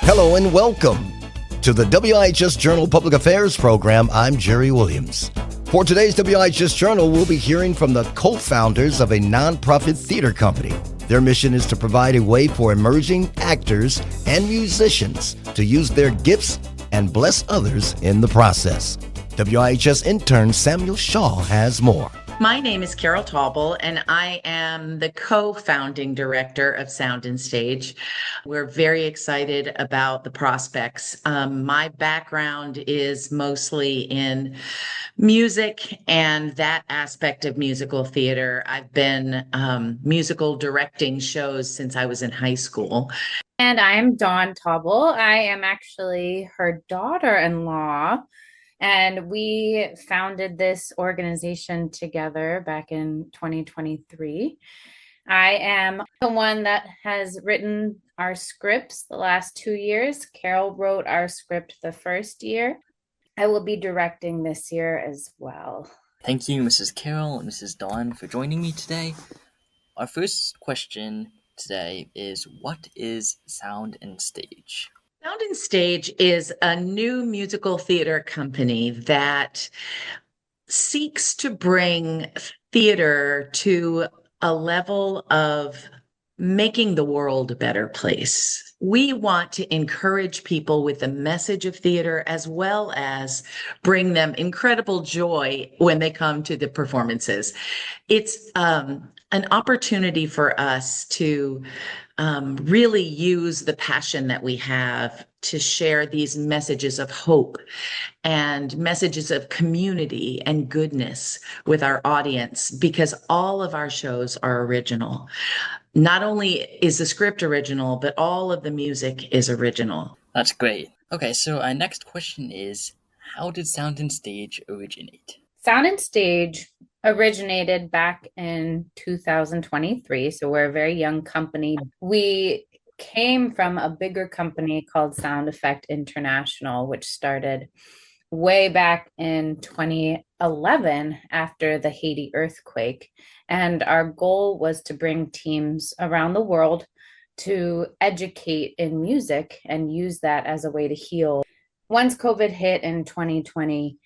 Hello and welcome to the WIHS Journal Public Affairs program. I'm Jerry Williams. For today's WIHS Journal, we'll be hearing from the co-founders of a nonprofit theater company. Their mission is to provide a way for emerging actors and musicians to use their gifts and bless others in the process. WIHS intern Samuel Shaw has more. My name is Carol Taubel, and I am the co-founding director of Sound and Stage. We're very excited about the prospects. My background is mostly in music and that aspect of musical theater. I've been musical directing shows since I was in high school. And I'm Dawn Taubel. I am actually her daughter-in-law. And we founded this organization together back in 2023. I am the one that has written our scripts the last 2 years. Carol wrote our script the first year. I will be directing this year as well. Thank you, Mrs. Carol and Mrs. Dawn, for joining me today. Our first question today is, what is Sound and Stage? Sound and Stage is a new musical theater company that seeks to bring theater to a level of making the world a better place. We want to encourage people with the message of theater, as well as bring them incredible joy when they come to the performances. It's an opportunity for us to really use the passion that we have to share these messages of hope and messages of community and goodness with our audience, because all of our shows are original. Not only is the script original, but all of the music is original. That's great. Okay, so our next question is, how did Sound and Stage originate? Sound and Stage originated back in 2023, so we're a very young company. We came from a bigger company called Sound Effect International, which started way back in 2011 after the Haiti earthquake. And our goal was to bring teams around the world to educate in music and use that as a way to heal. Once COVID hit in 2020,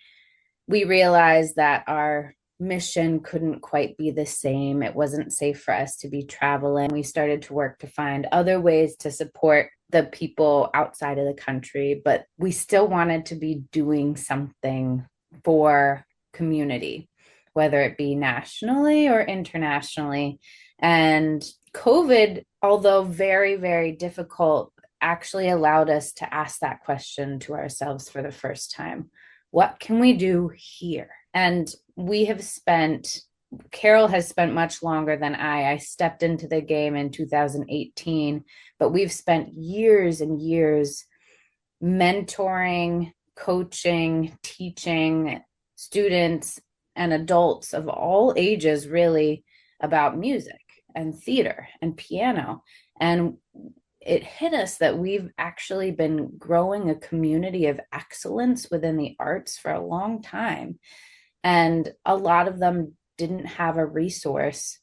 we realized that our mission couldn't quite be the same. It wasn't safe for us to be traveling. We started to work to find other ways to support the people outside of the country, but we still wanted to be doing something for community, whether it be nationally or internationally. And COVID, although very, very difficult, actually allowed us to ask that question to ourselves for the first time. What can we do here? And Carol has spent much longer than I. I stepped into the game in 2018, but we've spent years and years mentoring, coaching, teaching students and adults of all ages, really, about music and theater and piano. And it hit us that we've actually been growing a community of excellence within the arts for a long time. And a lot of them didn't have a resource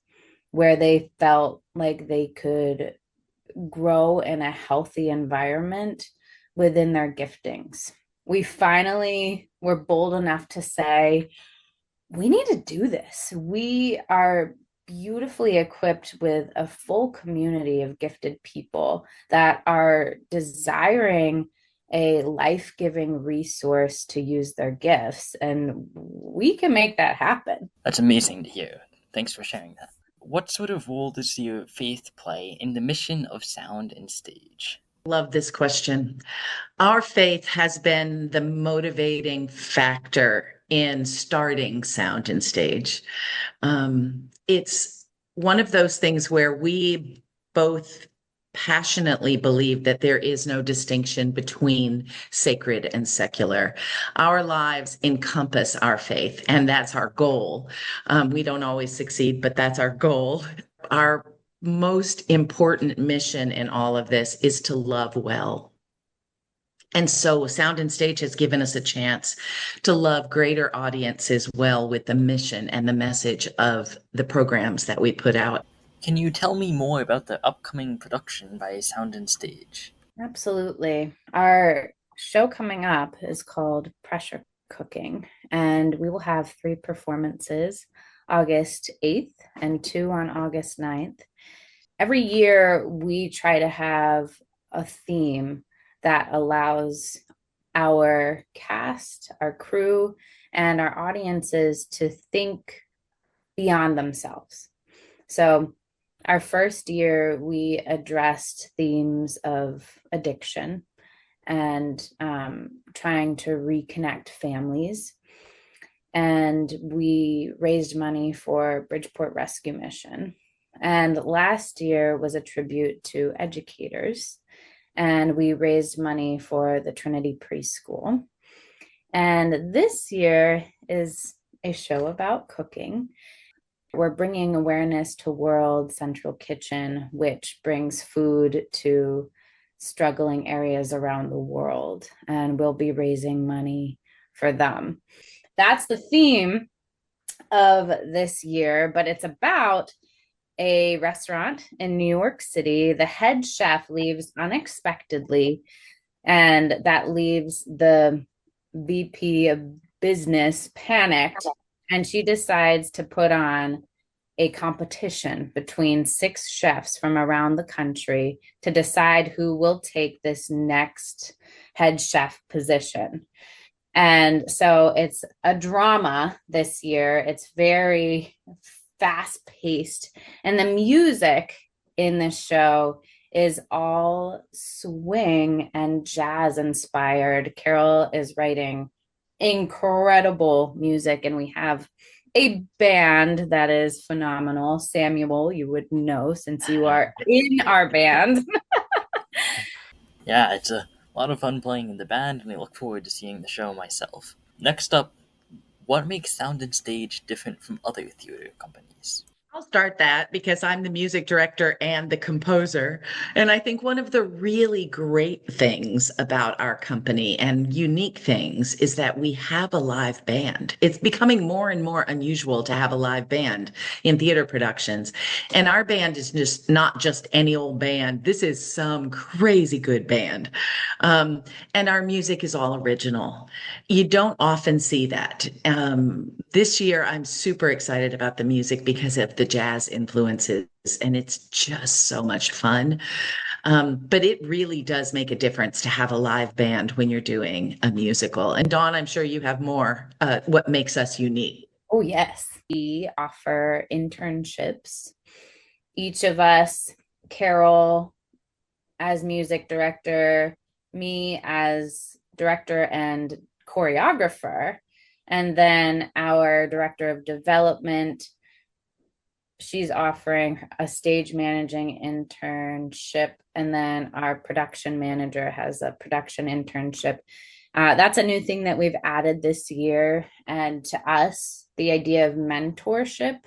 where they felt like they could grow in a healthy environment within their giftings. We finally were bold enough to say, we need to do this. We are beautifully equipped with a full community of gifted people that are desiring a life-giving resource to use their gifts, and we can make that happen. That's amazing to hear. Thanks for sharing that. What sort of role does your faith play in the mission of Sound and Stage? Love this question. Our faith has been the motivating factor in starting Sound and Stage. It's one of those things where we both passionately believe that there is no distinction between sacred and secular. Our lives encompass our faith, and that's our goal. We don't always succeed, but that's our goal. Our most important mission in all of this is to love well. And so Sound and Stage has given us a chance to love greater audiences well with the mission and the message of the programs that we put out. Can you tell me more about the upcoming production by Sound and Stage? Absolutely. Our show coming up is called Pressure Cooking, and we will have 3 performances, August 8th and 2 on August 9th. Every year, we try to have a theme that allows our cast, our crew, and our audiences to think beyond themselves. So, our first year, we addressed themes of addiction and trying to reconnect families. And we raised money for Bridgeport Rescue Mission. And last year was a tribute to educators. And we raised money for the Trinity Preschool. And this year is a show about cooking. We're bringing awareness to World Central Kitchen, which brings food to struggling areas around the world, and we'll be raising money for them. That's the theme of this year, but it's about a restaurant in New York City. The head chef leaves unexpectedly, and that leaves the VP of business panicked, and she decides to put on a competition between 6 chefs from around the country to decide who will take this next head chef position. And so it's a drama this year. It's very fast paced. And the music in this show is all swing and jazz inspired. Carol is writing incredible music, and we have a band that is phenomenal. Samuel, you would know since you are in our band. Yeah, it's a lot of fun playing in the band, and I look forward to seeing the show myself. Next up, what makes Sound and Stage different from other theater companies? I'll start that because I'm the music director and the composer. And I think one of the really great things about our company and unique things is that we have a live band. It's becoming more and more unusual to have a live band in theater productions. And our band is just not just any old band. This is some crazy good band. And our music is all original. You don't often see that. This year, I'm super excited about the music because of the jazz influences, and it's just so much fun. But it really does make a difference to have a live band when you're doing a musical. And Dawn, I'm sure you have more. What makes us unique? Oh, yes. We offer internships. Each of us, Carol as music director, me as director and choreographer, and then our director of development, she's offering a stage managing internship, and then our production manager has a production internship. That's a new thing that we've added this year. And to us, the idea of mentorship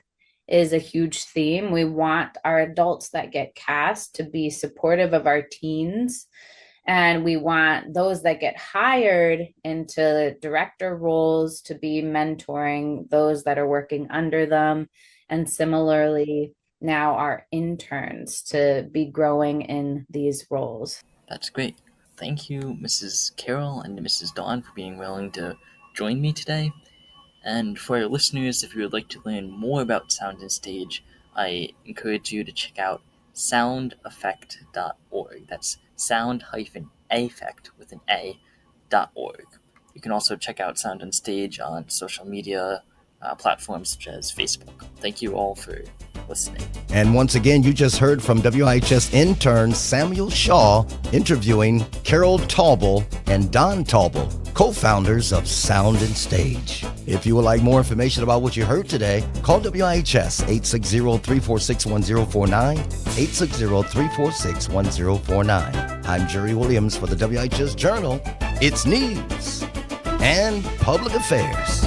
is a huge theme. We want our adults that get cast to be supportive of our teens. And we want those that get hired into director roles to be mentoring those that are working under them. And similarly, now our interns to be growing in these roles. That's great. Thank you, Mrs. Carol and Mrs. Dawn, for being willing to join me today. And for our listeners, if you would like to learn more about Sound and Stage, I encourage you to check out soundaffect.org. That's sound-affect with an A.org. You can also check out Sound and Stage on social media platforms such as Facebook. Thank you all for listening. And once again, you just heard from WIHS intern Samuel Shaw interviewing Carol Taubel and Don Taubel, co-founders of Sound and Stage. If you would like more information about what you heard today, call WIHS 860-346-1049, 860-346-1049. I'm Jerry Williams for the WIHS Journal. It's news and public affairs.